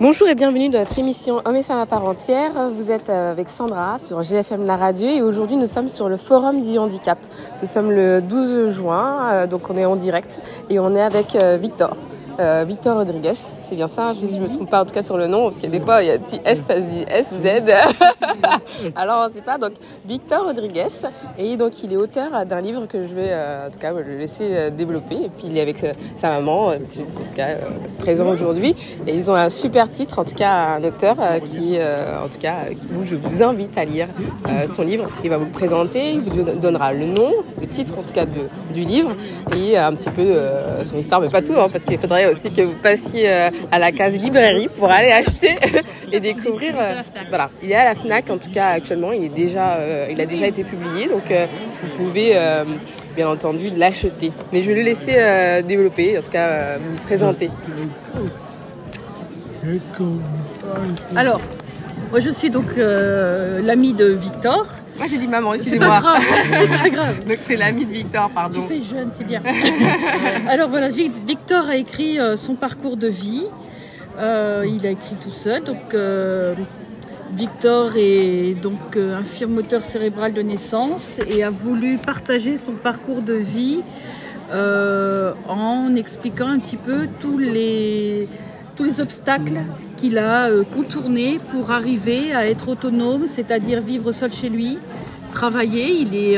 Bonjour et bienvenue dans notre émission Hommes et femmes à part entière. Vous êtes avec Sandra sur GFM La Radio et aujourd'hui nous sommes sur le Forum du handicap. Nous sommes le 12 juin, donc on est en direct et on est avec Victor. Victor Rodriguez, c'est bien ça, je ne me trompe pas en tout cas sur le nom, parce que des fois il y a un petit S, ça se dit S, Z. Alors on ne sait pas, donc Victor Rodriguez, et donc il est auteur d'un livre que je vais en tout cas le laisser développer, et puis il est avec sa maman, en tout cas présent aujourd'hui, et ils ont un super titre, en tout cas un auteur qui, en tout cas, où je vous invite à lire son livre. Il va vous le présenter, il vous donnera le nom, le titre en tout cas du livre, et un petit peu son histoire, mais pas tout, hein, parce qu'il faudrait aussi que vous passiez à la case librairie pour aller acheter et découvrir. Voilà, il est à la Fnac en tout cas actuellement. Il a déjà été publié, donc vous pouvez bien entendu l'acheter. Mais je vais le laisser développer, en tout cas vous le présenter. Alors, moi je suis donc l'amie de Victor. Moi j'ai dit maman, excusez-moi. C'est pas grave. Donc c'est l'amie de Victor, pardon. Tu fais jeune, c'est bien. Alors voilà, Victor a écrit son parcours de vie. Il a écrit tout seul. Donc Victor est donc infirme moteur cérébral de naissance et a voulu partager son parcours de vie en expliquant un petit peu tous les obstacles qu'il a contournés pour arriver à être autonome, c'est-à-dire vivre seul chez lui, travailler. Il est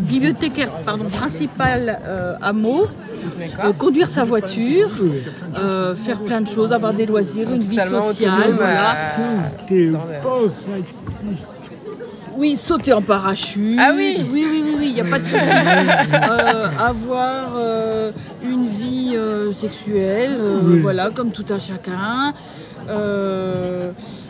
bibliothécaire principal à Meaux, conduire sa voiture, faire plein de choses, avoir des loisirs, une vie sociale. Voilà. Oui, sauter en parachute. Ah oui. Oui, il n'y a pas de souci. Avoir une vie sexuelle, voilà, comme tout un chacun.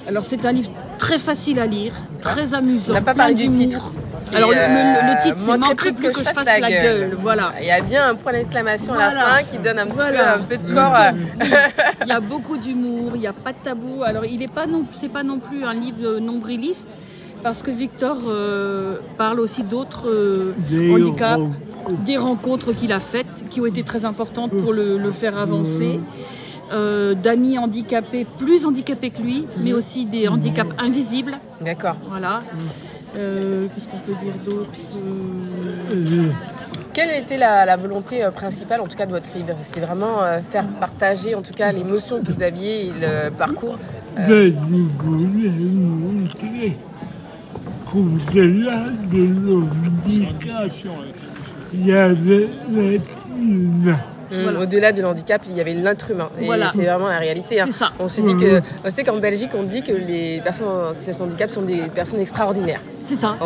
Alors c'est un livre très facile à lire, très amusant. On n'a pas parlé du titre. Alors le titre, c'est manquerait plus que je fasse la gueule. Voilà. Il y a bien un point d'exclamation à la fin qui donne un peu de corps. Il y a beaucoup d'humour, il n'y a pas de tabou. Alors c'est pas non plus un livre nombriliste, parce que Victor parle aussi d'autres handicaps, des rencontres qu'il a faites, qui ont été très importantes pour le faire avancer, d'amis handicapés, plus handicapés que lui, mais aussi des handicaps invisibles. D'accord. Voilà. Qu'est-ce qu'on peut dire d'autre Quelle était la volonté principale, en tout cas, de votre livre? C'était vraiment faire partager, en tout cas, l'émotion que vous aviez et le parcours. Je voulais montrer qu'au-delà de l'handicap, il y avait l'être humain. Voilà. Au-delà de l'handicap, il y avait l'être humain. Et voilà. C'est vraiment la réalité. Hein. C'est ça. On se dit que, on sait qu'en Belgique, on dit que les personnes en situation de handicap sont des personnes extraordinaires. C'est ça.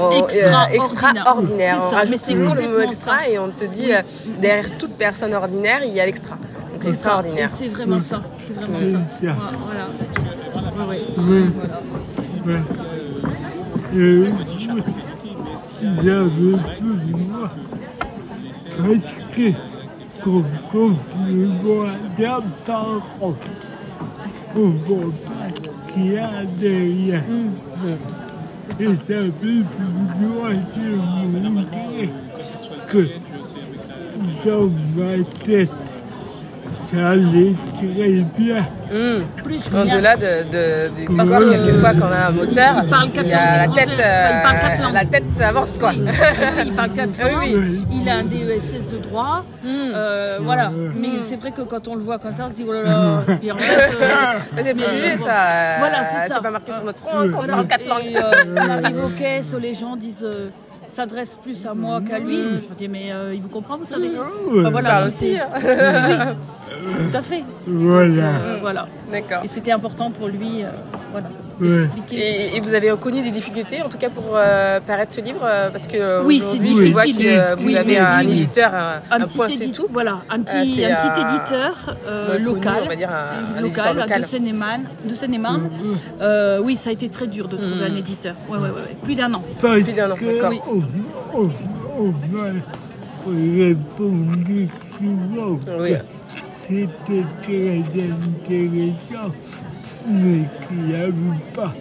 Extraordinaire. On rajoute toujours le mot extra ça. et on se dit, derrière toute personne ordinaire, il y a l'extra. Donc l'extraordinaire. C'est vraiment ça. C'est vraiment ça. Voilà. J'avais plus moi presque comme le voit d'abord. On voit pas ce qu'il y a derrière. Et ça fait plus loin de montrer que dans ma tête, ça allait très bien. Plus au-delà du parce que quelquefois quand on a un moteur, il y a la tête avance quoi. Il parle 4 langues, il a un DESS de droit, voilà. Mais c'est vrai que quand on le voit comme ça, on se dit oh là là. Mais c'est préjugé ça. Voilà, c'est ça. C'est pas marqué sur notre front quand on parle 4 langues. On arrive aux caisses, les gens disent s'adresse plus à moi qu'à lui. Je dis mais il vous comprend, vous savez. Enfin, voilà, parle aussi. Oui, tout à fait. Voilà. D'accord. Et c'était important pour lui, voilà. Et vous avez connu des difficultés, en tout cas pour paraître ce livre, parce que oui, aujourd'hui, je vois que vous avez un éditeur, un point c'est tout. Voilà, un petit éditeur local, on va dire un éditeur local de Seine-et-Marne. Oui, ça a été très dur de trouver un éditeur. Ouais. Plus d'un an. Plus d'un an, d'accord. On m'a répondu souvent. Oui. C'était très intéressant, mais qu'il n'y avait pas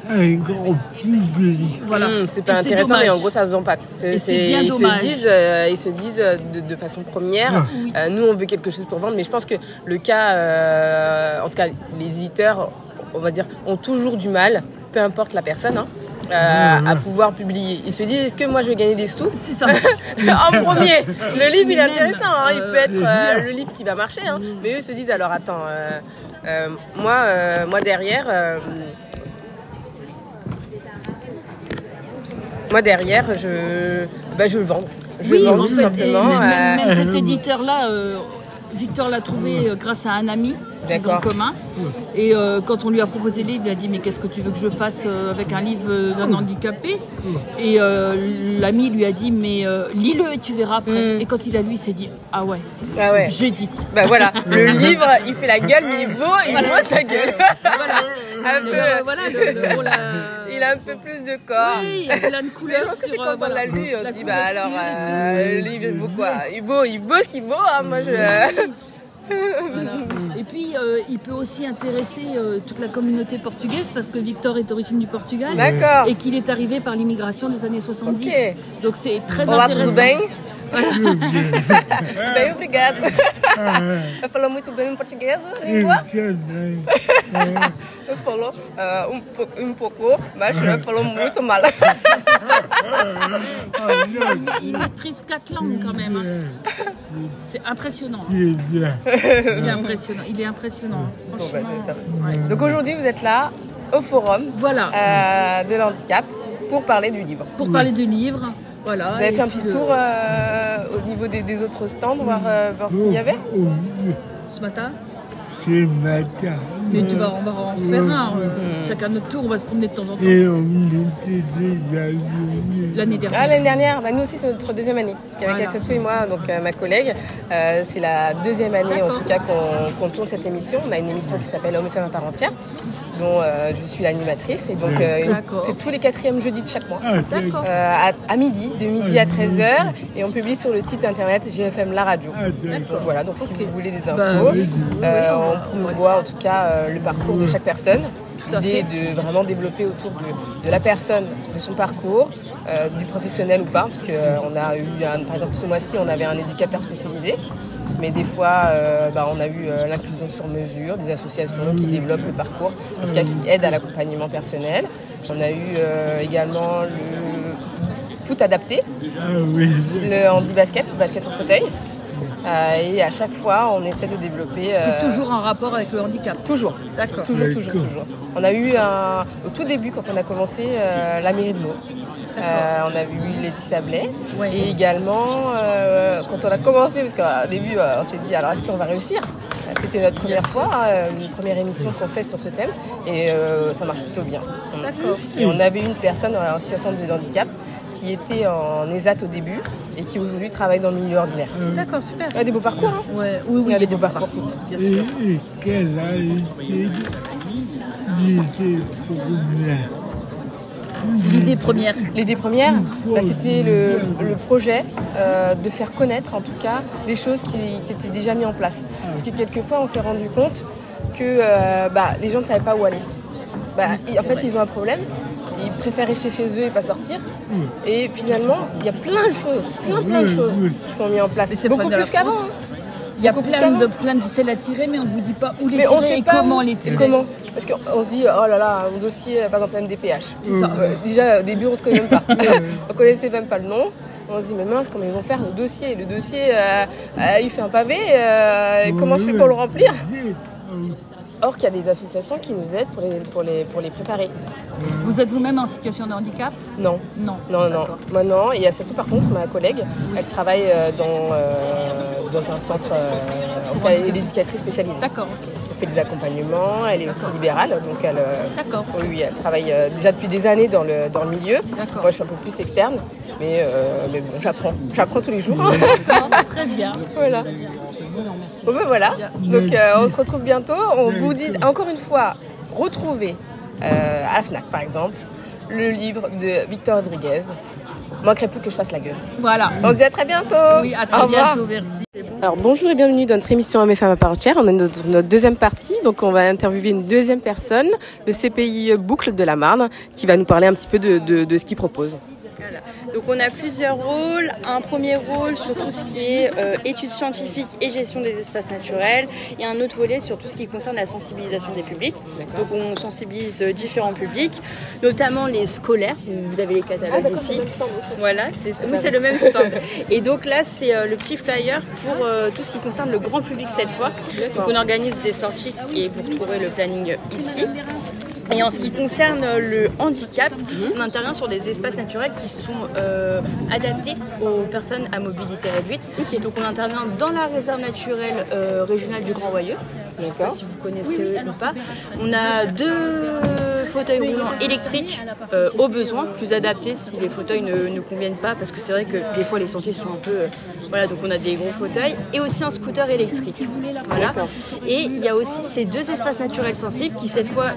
un grand public. Voilà. C'est pas Et intéressant, dommage. mais en gros, ça ne vend pas. Et c'est bien dommage. Ils se disent de façon première, nous, on veut quelque chose pour vendre, mais je pense que le cas, en tout cas, les éditeurs, on va dire, ont toujours du mal, peu importe la personne, à pouvoir publier. Ils se disent, est-ce que moi, je vais gagner des sous? C'est ça. En premier, le livre, il est Même, intéressant, il peut être le livre qui va marcher, mais eux se disent, alors attends, moi derrière... Moi derrière, je veux le vendre. Je veux le vendre en tout fait, simplement. et même cet éditeur-là, Victor l'a trouvé grâce à un ami qu'ils ont en D'accord. commun. Et quand on lui a proposé le livre, il a dit mais qu'est-ce que tu veux que je fasse avec un livre d'un handicapé? Et l'ami lui a dit mais lis-le et tu verras après. Et quand il a lu, il s'est dit ah ouais, Ah ouais. j'édite. Bah voilà, le livre, il fait la gueule, mais il vaut sa gueule. Voilà. Un peu. Voilà, Il a un peu plus de corps. Oui, il y a plein de Mais couleurs. je pense que c'est sur, quand on voilà, l'a lu, on la se dit bah alors couverture le livre il vaut quoi? Il vaut ce qu'il vaut. Moi je. Voilà. Et puis, il peut aussi intéresser toute la communauté portugaise parce que Victor est d'origine du Portugal. D'accord. Et qu'il est arrivé par l'immigration des années 70. Ok. Donc c'est très Olá, intéressant. tudo bem? Bem, obrigado. Falou muito bem em português, língua? Falou um pouco, mas falou muito mal. Il maîtrise 4 langues quand même. C'est impressionnant. C'est impressionnant. Il est impressionnant. Franchement. Donc aujourd'hui, vous êtes là au forum Voilà. de l'handicap pour parler du livre. Pour parler du livre. Voilà. Vous avez fait Et un puis petit tour au niveau des autres stands, voir ce qu'il y avait? ce matin. Ce matin. Mais on va en faire un. Chacun notre tour, on va se promener de temps en temps. Et on était déjà venus. L'année dernière. Ah, l'année dernière, nous aussi c'est notre deuxième année. Parce qu'avec Voilà. Elsatou et moi, donc ma collègue, c'est la deuxième année en D'accord. tout cas qu'on tourne cette émission. On a une émission qui s'appelle Hommes et femmes à part entière, dont je suis l'animatrice. Et donc D'accord. c'est tous les 4e jeudis de chaque mois. Ah, D'accord. À midi, de midi à 13h, et on publie sur le site internet GFM La Radio. Donc voilà, donc si Ok. vous voulez des Bah, infos, oui. on promouvoit en tout cas le parcours de chaque personne. Tout à L'idée fait. de vraiment développer autour de la personne, de son parcours, du professionnel ou pas, parce qu'on a eu, par exemple ce mois-ci, on avait un éducateur spécialisé. Mais des fois, on a eu l'inclusion sur mesure, des associations qui développent le parcours, en tout cas qui aident à l'accompagnement personnel. On a eu également le foot adapté, Ah oui. le handi-basket, le basket en fauteuil. Et à chaque fois, on essaie de développer... C'est toujours en rapport avec le handicap. Toujours. D'accord. Toujours. On a eu, au tout début, quand on a commencé, la mairie de Meaux. On a eu Lady Sablé. Ouais. Et également, quand on a commencé, parce qu'au début, on s'est dit, alors est-ce qu'on va réussir? C'était notre première fois, une première émission qu'on fait sur ce thème. Et ça marche plutôt bien. D'accord. Et on avait une personne en situation de handicap qui était en ESAT au début et qui aujourd'hui travaille dans le milieu ordinaire. D'accord, super. Il y a des beaux parcours, hein? Ouais. Oui, Il y a des beaux parcours. Bien sûr. Et quelle a été L'idée première. L'idée première, c'était le projet de faire connaître en tout cas des choses qui étaient déjà mises en place. Parce que quelquefois on s'est rendu compte que les gens ne savaient pas où aller. En fait ils ont un problème, ils préfèrent rester chez eux et pas sortir. Et finalement il y a plein de choses qui sont mises en place. Mais c'est Beaucoup pas de plus la qu'avant. France. Il y a Beaucoup plus plein qu'avant. de ficelles à tirer, mais on ne vous dit pas où les Mais tirer on sait et pas comment où les et tirer. comment. Parce qu'on se dit, oh là là, un dossier, par exemple MDPH. C'est ça. Déjà, au début, on ne se connaît même pas. On ne connaissait même pas le nom. On se dit, mais mince, comment ils vont faire le dossier? Le dossier, il fait un pavé. Comment je fais pour le remplir? Or qu'il y a des associations qui nous aident pour les préparer. Vous êtes vous-même en situation de handicap? Non. Non. Non. D'accord. Maintenant, et Elsatou, par contre, ma collègue, elle travaille dans un centre, enfin, elle est éducatrice spécialisée. D'accord, ok. Elle fait des accompagnements, elle est aussi libérale, donc elle, D'accord. oui, elle travaille déjà depuis des années dans le milieu. D'accord. Moi, je suis un peu plus externe, mais bon, j'apprends tous les jours. hein. Très bien. Voilà. Non, merci. Bon, ben voilà. Donc, on se retrouve bientôt. On vous dit encore une fois, retrouvez à la Fnac, par exemple, le livre de Victor Rodriguez, manquerait plus que je fasse la gueule. Voilà. On se dit à très bientôt. Oui, à très bientôt, merci. Alors bonjour et bienvenue dans notre émission Hommes et Femmes à part entière. On est dans notre deuxième partie, donc on va interviewer une deuxième personne, le CPI Boucle de la Marne, qui va nous parler un petit peu de ce qu'il propose. Voilà. Donc on a plusieurs rôles. Un premier rôle sur tout ce qui est études scientifiques et gestion des espaces naturels, et un autre volet sur tout ce qui concerne la sensibilisation des publics. Donc on sensibilise différents publics, notamment les scolaires. Vous avez les catalogues ici. Voilà, c'est le même stand. Et donc là c'est le petit flyer pour tout ce qui concerne le grand public cette fois. Donc on organise des sorties et vous retrouverez le planning ici. Et en ce qui concerne le handicap, on intervient sur des espaces naturels qui sont adaptés aux personnes à mobilité réduite. Okay. Donc on intervient dans la réserve naturelle régionale du Grand Wayeux. Je ne sais pas si vous connaissez ou pas. On a 2 fauteuils roulants électriques au besoin, plus adaptés si les fauteuils ne conviennent pas, parce que c'est vrai que des fois les sentiers sont un peu... voilà, donc on a des gros fauteuils, et aussi un scooter électrique. Voilà. Et il y a aussi ces 2 espaces naturels sensibles qui cette fois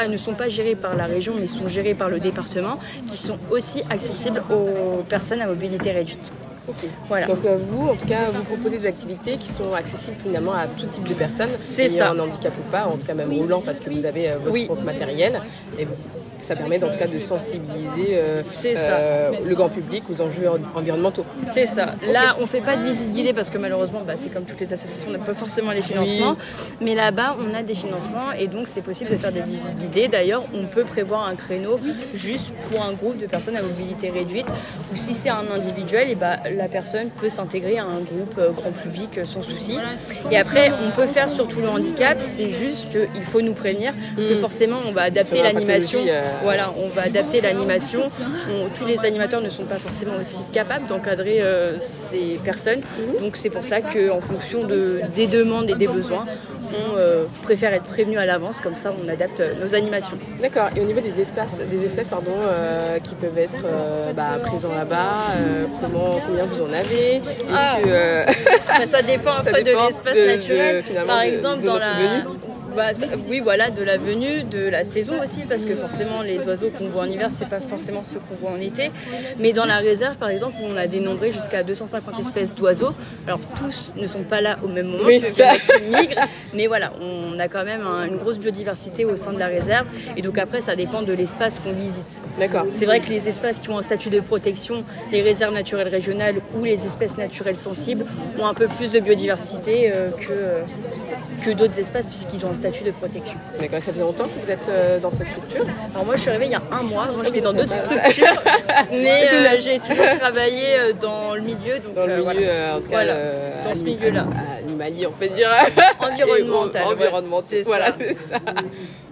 ne sont pas gérés par la région, mais sont gérés par le département, qui sont aussi accessibles aux personnes à mobilité réduite. Okay. Voilà. Donc vous, en tout cas, vous proposez des activités qui sont accessibles finalement à tout type de personnes, c'est ça, un handicap ou pas, en tout cas même roulant, parce que vous avez votre propre matériel. Et ça permet en tout cas de sensibiliser le grand public aux enjeux environnementaux. C'est ça. Là, on ne fait pas de visite guidée parce que malheureusement, c'est comme toutes les associations, on n'a pas forcément les financements. Oui. Mais là-bas, on a des financements et donc c'est possible de faire des visites guidées. D'ailleurs, on peut prévoir un créneau juste pour un groupe de personnes à mobilité réduite, ou si c'est un individuel, et la personne peut s'intégrer à un groupe grand public sans souci. Et après, on peut faire sur tout le handicap, c'est juste qu'il faut nous prévenir parce que forcément, on va adapter l'animation. Voilà, on va adapter l'animation. Tous les animateurs ne sont pas forcément aussi capables d'encadrer ces personnes. Donc c'est pour ça qu'en fonction des demandes et des besoins, on préfère être prévenu à l'avance, comme ça on adapte nos animations. D'accord. Et au niveau des espèces qui peuvent être présents là-bas, combien vous en avez? Ça dépend après de l'espace naturel. Par exemple, dans la... oui, voilà, de la venue, de la saison aussi, parce que forcément les oiseaux qu'on voit en hiver, c'est pas forcément ceux qu'on voit en été. Mais dans la réserve, par exemple, on a dénombré jusqu'à 250 espèces d'oiseaux. Alors tous ne sont pas là au même moment, qui migrent, mais voilà, on a quand même une grosse biodiversité au sein de la réserve. Et donc après, ça dépend de l'espace qu'on visite. D'accord. C'est vrai que les espaces qui ont un statut de protection, les réserves naturelles régionales ou les espèces naturelles sensibles, ont un peu plus de biodiversité que d'autres espaces, puisqu'ils ont un statut de protection. D'accord, ça faisait longtemps que vous êtes dans cette structure? Alors moi je suis arrivée il y a 1 mois, moi j'étais dans d'autres structures, mais j'ai toujours travaillé dans le milieu, donc dans le milieu, en tout cas, dans ce milieu-là. Animalier, on peut dire. Environnemental. C'est ça.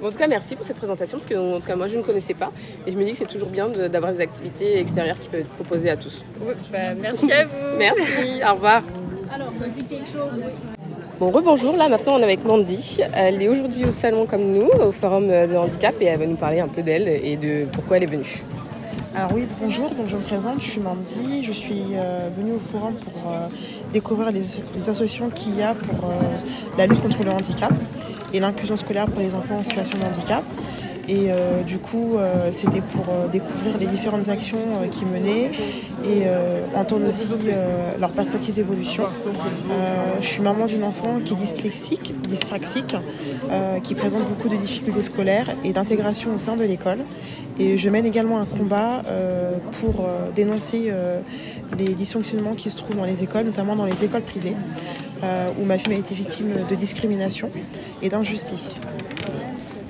Bon, en tout cas, merci pour cette présentation, parce que en tout cas, moi je ne connaissais pas, et je me dis que c'est toujours bien d'avoir des activités extérieures qui peuvent être proposées à tous. Oui, merci à vous. Merci, au revoir. Alors, ça dit quelque chose? Bon, rebonjour, là maintenant on est avec Mandy. Elle est aujourd'hui au salon comme nous, au forum de handicap, et elle va nous parler un peu d'elle et de pourquoi elle est venue. Alors oui, bonjour, donc je me présente, je suis Mandy, je suis venue au forum pour découvrir les associations qu'il y a pour la lutte contre le handicap et l'inclusion scolaire pour les enfants en situation de handicap. Et du coup, c'était pour découvrir les différentes actions qu'ils menaient et entendre aussi leur perspective d'évolution. Je suis maman d'une enfant qui est dyspraxique, qui présente beaucoup de difficultés scolaires et d'intégration au sein de l'école. Et je mène également un combat pour dénoncer les dysfonctionnements qui se trouvent dans les écoles, notamment dans les écoles privées, où ma fille a été victime de discrimination et d'injustice.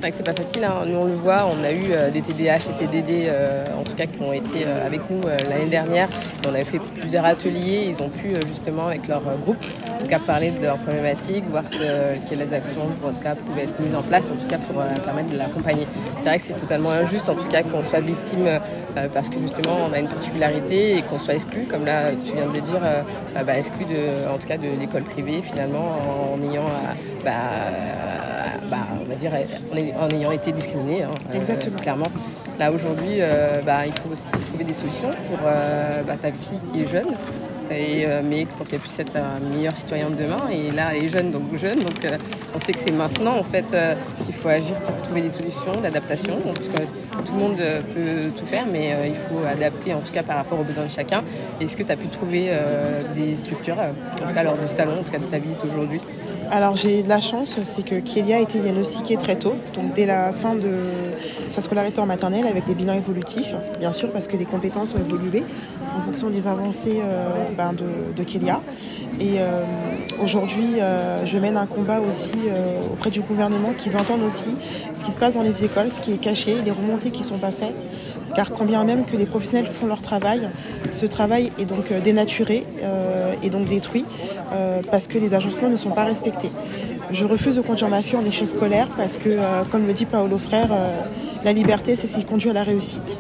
C'est pas facile, hein. Nous on le voit, on a eu des TDAH et TDD en tout cas qui ont été avec nous l'année dernière. On avait fait plusieurs ateliers, ils ont pu justement avec leur groupe en tout cas, parler de leurs problématiques, voir quelles actions en tout cas, pouvaient être mises en place en tout cas pour permettre de l'accompagner. C'est vrai que c'est totalement injuste en tout cas qu'on soit victime parce que justement on a une particularité et qu'on soit exclu, comme là tu viens de le dire, exclu en tout cas de l'école privée finalement en ayant on va dire en ayant été discriminé, exactement. Clairement. Là aujourd'hui, il faut aussi trouver des solutions pour ta fille qui est jeune, mais pour qu'elle puisse être un meilleur citoyen de demain. Et là, elle est jeune, donc on sait que c'est maintenant en fait qu'il faut agir pour trouver des solutions d'adaptation. Parce que tout le monde peut tout faire, mais il faut adapter en tout cas par rapport aux besoins de chacun. Est-ce que tu as pu trouver des structures, en tout cas lors du salon, en tout cas de ta visite aujourd'hui? Alors j'ai de la chance, c'est que Kélia a été diagnostiquée très tôt, donc dès la fin de sa scolarité en maternelle avec des bilans évolutifs, bien sûr parce que les compétences ont évolué en fonction des avancées de Kélia. Et aujourd'hui, je mène un combat aussi auprès du gouvernement, qu'ils entendent aussi ce qui se passe dans les écoles, ce qui est caché, les remontées qui ne sont pas faites. Car quand bien même que les professionnels font leur travail, ce travail est donc dénaturé et donc détruit parce que les agencements ne sont pas respectés. Je refuse de conduire ma fille en échec scolaire parce que, comme le dit Paolo Frère, la liberté, c'est ce qui conduit à la réussite.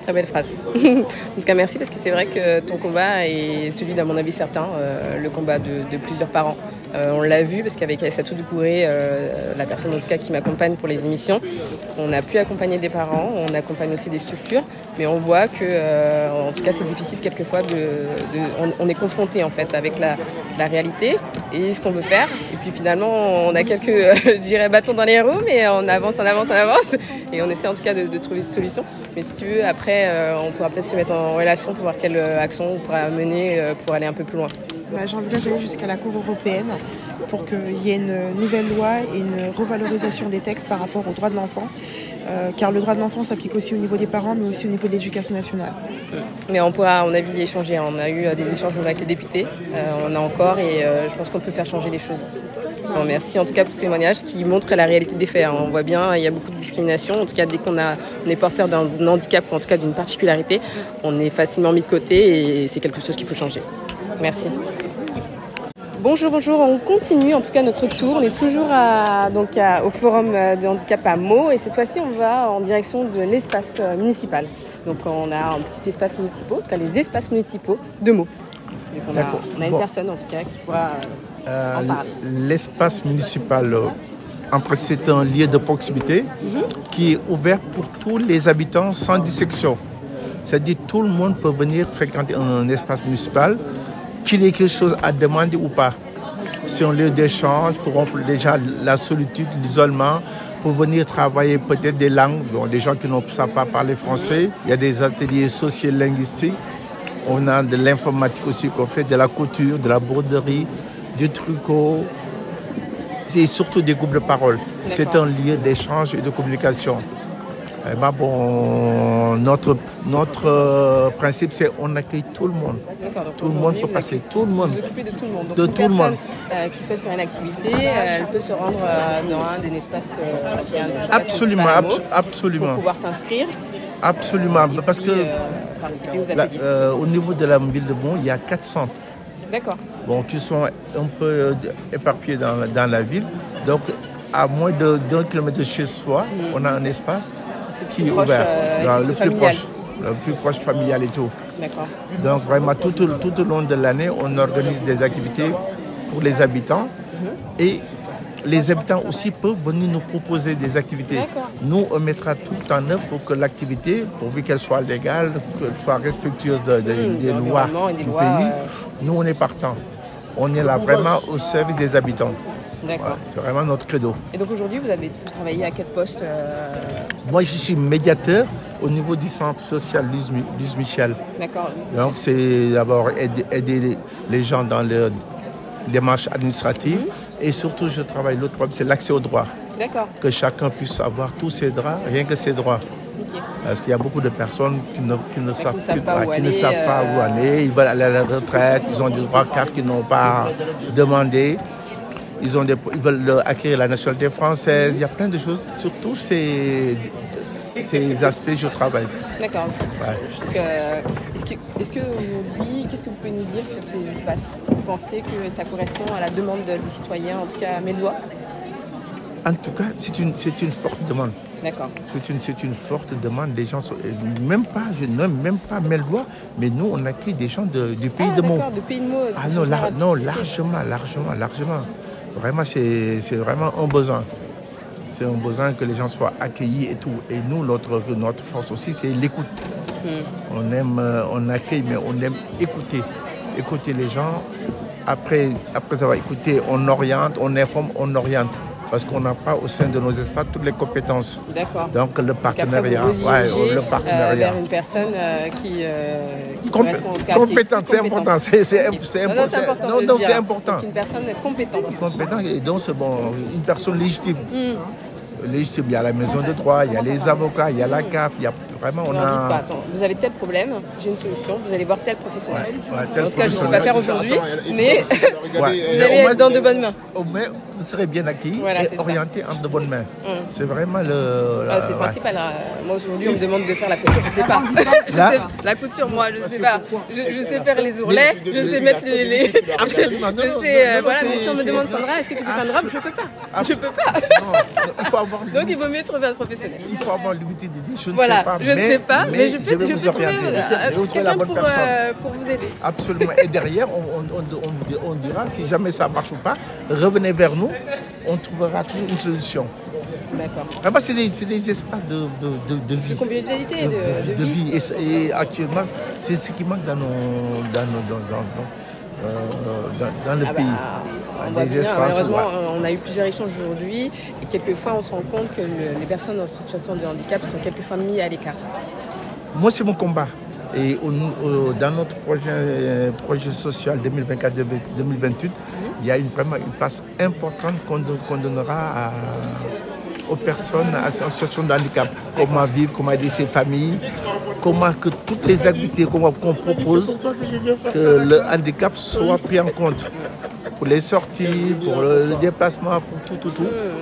Très belle phrase. En tout cas, merci parce que c'est vrai que ton combat est celui, d'à mon avis, certain, le combat de plusieurs parents. On l'a vu parce qu'avec Aïssatou Doucouré, la personne en tout cas qui m'accompagne pour les émissions, on a pu accompagner des parents, on accompagne aussi des structures, mais on voit que, en tout cas, c'est difficile quelquefois on est confronté en fait avec la réalité et ce qu'on veut faire. Et puis finalement, on a quelques, je dirais, bâtons dans les roues, mais on avance et on essaie en tout cas de trouver des solutions. Mais si tu veux, après, on pourra peut-être se mettre en relation pour voir quelle action on pourra mener pour aller un peu plus loin. J'envisage d'aller jusqu'à la Cour européenne pour qu'il y ait une nouvelle loi et une revalorisation des textes par rapport aux droits de l'enfant, car le droit de l'enfant s'applique aussi au niveau des parents, mais aussi au niveau de l'éducation nationale. Mais on pourra, à mon avis, échanger. On a eu des échanges avec les députés, on a encore, et je pense qu'on peut faire changer les choses. Bon, merci en tout cas pour ces témoignages qui montrent la réalité des faits. On voit bien, il y a beaucoup de discrimination. En tout cas, dès qu'on est porteur d'un handicap ou en tout cas d'une particularité, on est facilement mis de côté et c'est quelque chose qu'il faut changer. Merci. Bonjour, on continue en tout cas notre tour. On est toujours au Forum de handicap à Meaux et cette fois-ci on va en direction de l'espace municipal. Donc on a un petit espace municipal, en tout cas les espaces municipaux de Meaux. Donc on a une personne en tout cas qui pourra en parler. L'espace municipal, en principe, c'est un lieu de proximité qui est ouvert pour tous les habitants sans dissection. C'est-à-dire tout le monde peut venir fréquenter un espace municipal, qu'il y ait quelque chose à demander ou pas. C'est un lieu d'échange pour rompre déjà la solitude, l'isolement, pour venir travailler peut-être des langues. Bon, des gens qui ne savent pas parler français. Il y a des ateliers socio-linguistiques. On a de l'informatique aussi qu'on fait, de la couture, de la broderie, du tricot et surtout des groupes de parole. C'est un lieu d'échange et de communication. Eh ben bon, notre principe, c'est on accueille tout le monde. Tout le monde peut passer, tout le monde. Vous occupez de tout le monde. Donc de une tout le personne monde. Qui souhaite faire une activité, elle peut se rendre dans un des espaces absolument, absolument. Pour pouvoir s'inscrire. Absolument, puis, parce que participer aux ateliers. au niveau de la ville de Meaux, il y a 4 centres. D'accord. Bon, qui sont un peu éparpillés dans la ville. Donc, à moins d'1 kilomètre de chez soi, on a un espace qui est ouvert, le plus proche familial et tout. D'accord. Donc vraiment tout au long de l'année, on organise des activités pour les habitants et les habitants aussi peuvent venir nous proposer des activités. Nous, on mettra tout en œuvre pour que l'activité, pourvu qu'elle soit légale, qu'elle soit respectueuse des lois du pays, nous on est partants. On est là vraiment au service des habitants. D'accord. Ouais, c'est vraiment notre credo. Et donc aujourd'hui, vous avez travaillé à quel poste Moi, je suis médiateur au niveau du centre social Luz Michel. D'accord. Donc, c'est d'abord aider les gens dans leurs démarches administratives. Et surtout, je travaille, l'autre problème, c'est l'accès aux droits. D'accord. Que chacun puisse avoir tous ses droits, rien que ses droits. Okay. Parce qu'il y a beaucoup de personnes qui ne savent pas où aller. Ils veulent aller à la retraite, ils ont des droits CAF qu'ils n'ont pas demandé. Ils veulent acquérir la nationalité française. Il y a plein de choses. Sur tous ces aspects, je travaille. D'accord. Ouais. Est-ce qu'aujourd'hui, qu'est-ce que vous pouvez nous dire sur ces espaces? Vous pensez que ça correspond à la demande des citoyens, en tout cas à Mélois? En tout cas, c'est une forte demande. D'accord. C'est une forte demande. Les gens sont, même pas Mélois, mais nous, on accueille des gens du pays de Meaux. Du pays de Meaux. Ah non, largement. Vraiment, c'est vraiment un besoin. C'est un besoin que les gens soient accueillis et tout. Et nous, notre force aussi, c'est l'écoute. On accueille, mais on aime écouter. Écouter les gens. Après avoir écouté, on oriente, on informe, on oriente. parce qu'on n'a pas au sein de nos espaces toutes les compétences. D'accord. Donc le partenariat, le partenariat. vers une personne qui correspond au cas, compétente, c'est important. C'est important. Non, c'est important. Donc, une personne compétente. Compétente et donc c'est bon, une personne légitime. Légitime, il y a la maison de droit, il y a les avocats, il y a la CAF, il y a vraiment Dites pas, attends, vous avez tel problème, j'ai une solution, vous allez voir tel professionnel. Tel en tout cas, je ne peux pas faire aujourd'hui, mais vous allez être être dans de bonnes mains. Mais vous serez bien acquis et orienté en de bonnes mains. Mm. C'est vraiment le... c'est le principal. Moi, aujourd'hui, on me demande de faire la couture, je ne sais pas. La couture, moi, je ne sais pas. Je sais faire les ourlets, je sais mettre les... Absolument. Voilà, mais si on me demande, Sandra, est-ce que tu peux faire une robe? Je ne peux pas. Je ne peux pas. Il faut avoir... Donc, il vaut mieux trouver un professionnel. Il faut avoir l'humilité de dire, je ne sais pas. Je ne sais pas, mais je peux vous orienter. quelqu'un pour vous aider. Absolument. Et derrière, on dira, si jamais ça ne marche pas, revenez vers nous, on trouvera toujours une solution. D'accord. Vraiment, c'est des espaces de vie. De convivialité, de vie. Et actuellement, c'est ce qui manque dans le pays. On voit bien, malheureusement, on a eu plusieurs échanges aujourd'hui et quelquefois on se rend compte que les personnes en situation de handicap sont quelquefois mises à l'écart. Moi, c'est mon combat. Et dans notre projet social 2024-2028, il y a vraiment une place importante qu'on donnera aux personnes en situation de handicap. Comment vivre, comment aider ses familles, comment que toutes les activités qu'on propose, que le handicap soit pris en compte. Pour les sorties, pour le déplacement, pour tout.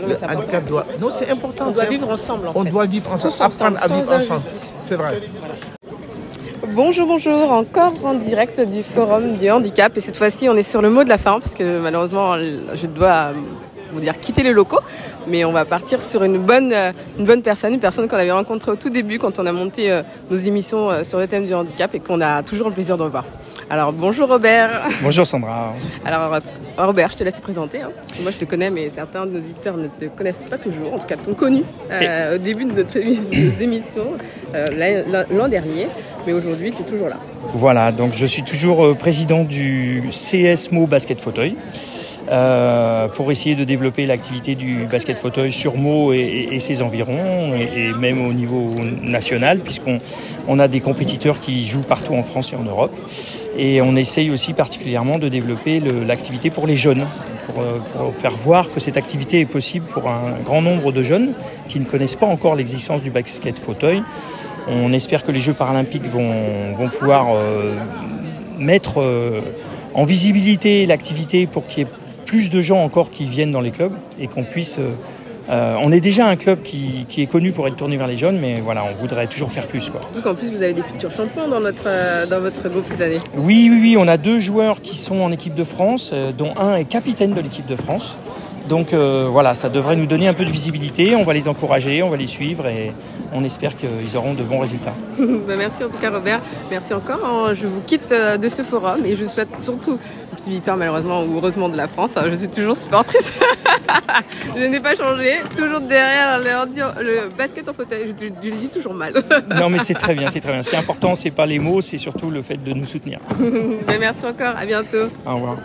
Le handicap doit... Non, c'est important. On doit vivre ensemble, en fait. On doit vivre ensemble, apprendre à vivre ensemble. C'est vrai. Voilà. Bonjour, encore en direct du Forum du handicap. Et cette fois-ci, on est sur le mot de la fin, parce que malheureusement, je dois vous dire quitter les locaux. Mais on va partir sur une bonne personne, une personne qu'on avait rencontrée au tout début quand on a monté nos émissions sur le thème du handicap et qu'on a toujours le plaisir de revoir. Alors bonjour Robert. Bonjour Sandra. Alors Robert, je te laisse te présenter. Moi je te connais, mais certains de nos auditeurs ne te connaissent pas toujours. En tout cas, t'ont connu au début de notre émission l'an dernier. Mais aujourd'hui, tu es toujours là. Voilà, donc je suis toujours président du CSMO Basket Fauteuil. Pour essayer de développer l'activité du basket fauteuil sur Meaux et ses environs et même au niveau national, puisqu'on a des compétiteurs qui jouent partout en France et en Europe, et on essaye aussi particulièrement de développer l'activité pour les jeunes, pour faire voir que cette activité est possible pour un grand nombre de jeunes qui ne connaissent pas encore l'existence du basket fauteuil. On espère que les Jeux paralympiques vont pouvoir mettre en visibilité l'activité pour qu'il y ait plus de gens encore qui viennent dans les clubs et qu'on puisse... on est déjà un club qui est connu pour être tourné vers les jeunes, mais voilà, on voudrait toujours faire plus, quoi. Donc en plus, vous avez des futurs champions dans votre groupe cette année. Oui, on a 2 joueurs qui sont en équipe de France, dont un est capitaine de l'équipe de France. Donc voilà, ça devrait nous donner un peu de visibilité, on va les encourager, on va les suivre et on espère qu'ils auront de bons résultats. Merci en tout cas Robert, merci encore. Je vous quitte de ce forum et je souhaite surtout une petite victoire malheureusement ou heureusement de la France. Je suis toujours supportrice, je n'ai pas changé, toujours derrière le basket en fauteuil, je le dis toujours mal. Non mais c'est très bien. Ce qui est important, c'est pas les mots, c'est surtout le fait de nous soutenir. Merci encore, à bientôt. Au revoir.